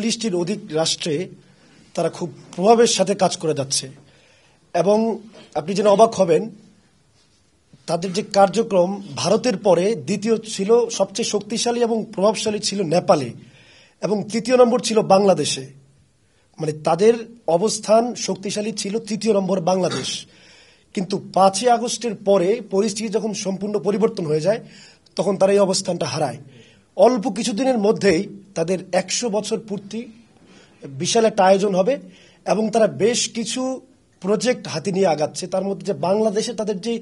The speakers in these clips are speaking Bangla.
40টির অধিক রাষ্ট্রে তারা খুব প্রভাবের সাথে কাজ করে যাচ্ছে এবং আপনি যেন অবাক হবেন তাদের যে কার্যক্রম ভারতের পরে দ্বিতীয় ছিল সবচেয়ে শক্তিশালী এবং প্রভাবশালী ছিল নেপালে এবং তৃতীয় নম্বর ছিল বাংলাদেশে। মানে তাদের অবস্থান শক্তিশালী ছিল তৃতীয় নম্বর বাংলাদেশ। কিন্তু 5ই আগস্টের পরে পরিস্থিতি যখন সম্পূর্ণ পরিবর্তন হয়ে যায় তখন তারা এই অবস্থানটা হারায়। অল্প কিছুদিনের মধ্যেই তাদের 100 বছর পূর্তি বিশাল একটা আয়োজন হবে এবং তারা বেশ কিছু প্রজেক্ট হাতে নিয়ে আগাচ্ছে। তার মধ্যে যে বাংলাদেশে তাদের যে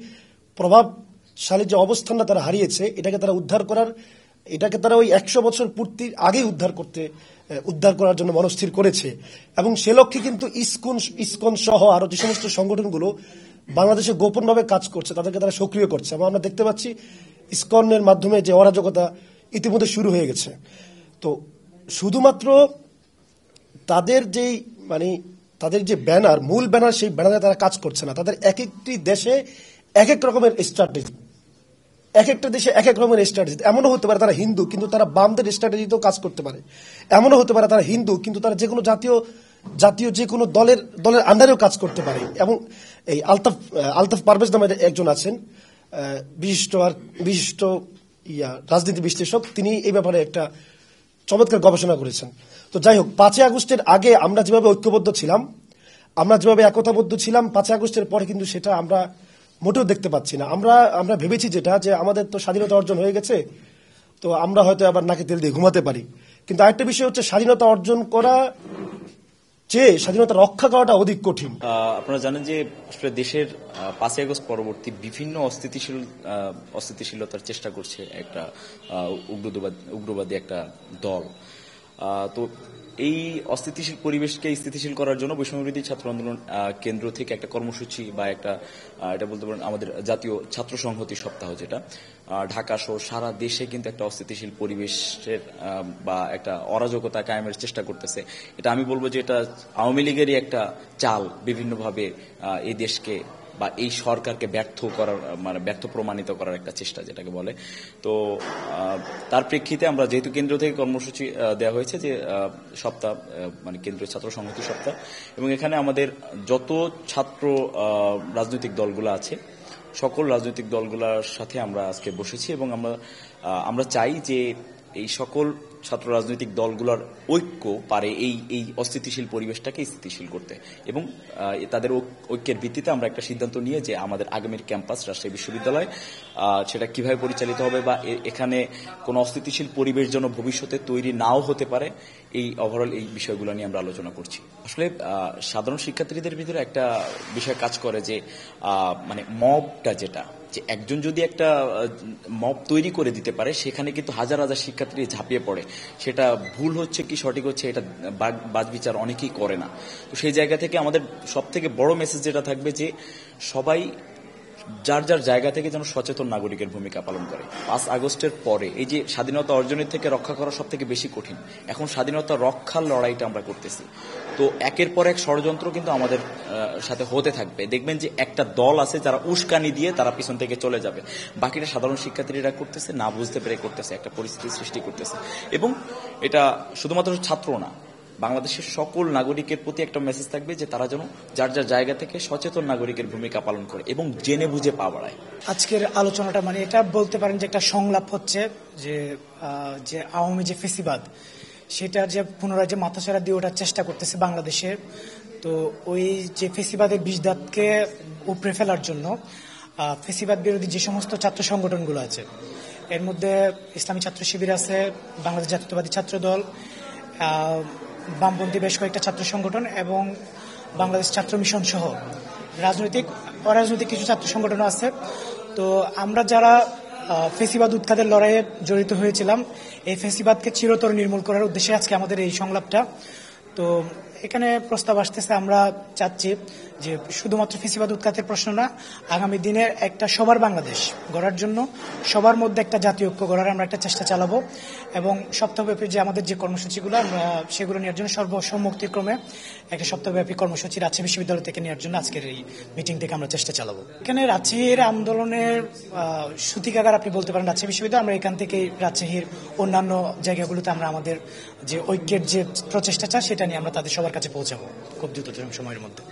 প্রভাবশালী যে অবস্থানটা তারা হারিয়েছে এটাকে তারা ওই 100 বছর পূর্তির আগেই উদ্ধার করার জন্য মনস্থির করেছে এবং সে লক্ষ্যে কিন্তু ইসকন সহ আরো যে সমস্ত সংগঠনগুলো বাংলাদেশে গোপনভাবে কাজ করছে তাদেরকে তারা সক্রিয় করছে এবং আমরা দেখতে পাচ্ছি ইসকনের মাধ্যমে যে অরাজকতা ইতিমধ্যে শুরু হয়ে গেছে। তো শুধুমাত্র তাদের যে ব্যানার মূল ব্যানার সেই ব্যানারে তারা কাজ করছে না, তাদের এক একটি দেশে এক এক রকমের স্ট্র্যাটেজি, এক একটা দেশে এক এক রকমের স্ট্র্যাটেজি। এমনও হতে পারে তারা হিন্দু কিন্তু তারা বামদের স্ট্র্যাটেজিতেও কাজ করতে পারে, এমনও হতে পারে তারা হিন্দু কিন্তু তারা যে কোনো জাতীয় যে কোনো দলের আন্ডারেও কাজ করতে পারে। এবং এই আলতাফ পারভেজ নামে একজন আছেন বিশিষ্ট রাজনীতি বিশ্লেষক, তিনি এই ব্যাপারে একটা চমৎকার গবেষণা করেছেন। তো যাই হোক, 5ই আগস্টের আগে আমরা যেভাবে ঐক্যবদ্ধ ছিলাম, আমরা যেভাবে একতাবদ্ধ ছিলাম, 5ই আগস্টের পরে কিন্তু সেটা আমরা মোটেও দেখতে পাচ্ছি না। আমরা ভেবেছি যে আমাদের তো স্বাধীনতা অর্জন হয়ে গেছে, তো আমরা হয়তো আবার নাকে তেল দিয়ে ঘুমাতে পারি। কিন্তু আরেকটা বিষয় হচ্ছে স্বাধীনতা অর্জন করা চেয়ে স্বাধীনতা রক্ষা করাটা অধিক কঠিন। আপনারা জানেন যে আসলে দেশের 5ই আগস্ট পরবর্তী বিভিন্ন অস্থিতিশীলতার চেষ্টা করছে একটা উগ্রবাদী একটা দল। তো এই অস্থিতিশীল পরিবেশকে স্থিতিশীল করার জন্য বৈষম্যবিরোধী ছাত্র আন্দোলন কেন্দ্র থেকে একটা কর্মসূচি বা এটা বলতে পারেন আমাদের জাতীয় ছাত্র সংহতি সপ্তাহ, যেটা ঢাকা সহ সারা দেশে কিন্তু একটা অস্থিতিশীল পরিবেশের বা একটা অরাজকতা কায়েমের চেষ্টা করতেছে। এটা আমি বলবো যে এটা আওয়ামী লীগেরই একটা চাল, বিভিন্নভাবে এই দেশকে বা এই সরকারকে ব্যর্থ প্রমাণিত করার একটা চেষ্টা যেটাকে বলে। তো তার প্রেক্ষিতে আমরা যেহেতু কেন্দ্র থেকে কর্মসূচি দেওয়া হয়েছে যে সপ্তাহ কেন্দ্রীয় ছাত্র সংহতি সপ্তাহ, এবং এখানে আমাদের যত ছাত্র রাজনৈতিক দলগুলো আছে সকল রাজনৈতিক দলগুলোর সাথে আমরা আজকে বসেছি এবং আমরা চাই যে এই সকল ছাত্র রাজনৈতিক দলগুলোর ঐক্য পারে এই অস্থিতিশীল পরিবেশটাকে স্থিতিশীল করতে, এবং তাদের ঐক্যের ভিত্তিতে আমরা একটা সিদ্ধান্ত নিয়ে যে আমাদের আগামীর ক্যাম্পাস রাজশাহী বিশ্ববিদ্যালয় সেটা কিভাবে পরিচালিত হবে বা এখানে কোনো অস্থিতিশীল পরিবেশ যেন ভবিষ্যতে তৈরি নাও হতে পারে, এই ওভারঅল এই বিষয়গুলো নিয়ে আমরা আলোচনা করছি। আসলে সাধারণ শিক্ষার্থীদের ভিতরে একটা বিষয় কাজ করে যে মবটা, যেটা যে একজন যদি একটা মব তৈরি করে দিতে পারে সেখানে কিন্তু হাজার হাজার শিক্ষার্থী ঝাঁপিয়ে পড়ে। সেটা ভুল হচ্ছে কি সঠিক হচ্ছে এটা বাছবিচার অনেকেই করে না। তো সেই জায়গা থেকে আমাদের সব থেকে বড় মেসেজ যেটা থাকবে যে সবাই যার যার জায়গা থেকে যেন সচেতন নাগরিকের ভূমিকা পালন করে। 5 আগস্টের পরে এই যে স্বাধীনতা অর্জনের থেকে রক্ষা করা সব থেকে বেশি কঠিন, এখন স্বাধীনতা রক্ষার লড়াইটা আমরা করতেছি। তো একের পর এক ষড়যন্ত্র কিন্তু আমাদের সাথে হতে থাকবে। দেখবেন যে একটা দল আছে যারা উস্কানি দিয়ে তারা পিছন থেকে চলে যাবে, বাকিটা সাধারণ শিক্ষার্থীরা করতেছে, না বুঝতে পেরে করতেছে, একটা পরিস্থিতি সৃষ্টি করতেছে। এবং এটা শুধুমাত্র ছাত্র না, বাংলাদেশের সকল নাগরিকের প্রতি একটা মেসেজ থাকবে যে তারা যেন যার যার জায়গা থেকে সচেতন নাগরিকের ভূমিকা পালন করে এবং জেনে বুঝে পা বাড়ায়। আজকের আলোচনাটা এটা বলতে পারেন যে একটা সংলাপ হচ্ছে যে আওয়ামী যে ফেসিবাদ সেটার যে পুনরায় যে মাথাছাড়া দিয়ে ওঠার চেষ্টা করতেছে বাংলাদেশে। তো ওই যে ফেসিবাদের বিষদাঁতকে উপড়ে ফেলার জন্য ফেসিবাদ বিরোধী যে সমস্ত ছাত্র সংগঠনগুলো আছে, এর মধ্যে ইসলামী ছাত্র শিবির আছে, বাংলাদেশ জাতীয়তাবাদী ছাত্র দল, বামপন্থী বেশ কয়েকটা ছাত্র সংগঠন এবং বাংলাদেশ ছাত্র মিশন সহ অরাজনৈতিক কিছু ছাত্র সংগঠন আছে। তো আমরা যারা ফেসিবাদ উৎখাতের লড়াইয়ে জড়িত হয়েছিলাম, এই ফেসিবাদকে চিরতর নির্মূল করার উদ্দেশ্যে আজকে আমাদের এই সংলাপটা। তো তো এখানে প্রস্তাব আসতেছে, আমরা চাচ্ছি যে শুধুমাত্র ফেসিবাদ উৎখাতের প্রশ্ন না, আগামী দিনের একটা সবার বাংলাদেশ গড়ার জন্য সবার মধ্যে একটা জাতীয় ঐক্য গড়ার আমরা একটা চেষ্টা চালাবো, এবং সপ্তাহব্যাপী যে আমাদের যে কর্মসূচিগুলো আমরা সেগুলো নেওয়ার জন্য সর্বসম্মতিক্রমে একটা সপ্তাহব্যাপী কর্মসূচি রাজশাহী বিশ্ববিদ্যালয় থেকে নেওয়ার জন্য আজকের এই মিটিং থেকে আমরা চেষ্টা চালাবো। এখানে রাজশাহীর আন্দোলনের সূতিকাগার আপনি বলতে পারেন রাজশাহী বিশ্ববিদ্যালয়। আমরা এখান থেকে রাজশাহীর অন্যান্য জায়গাগুলোতে আমরা আমাদের যে ঐক্যের যে প্রচেষ্টাটা সেটা নিয়ে আমরা তাদের সবার কাছে পৌঁছাবো খুব দ্রুত সময়ের মধ্যে।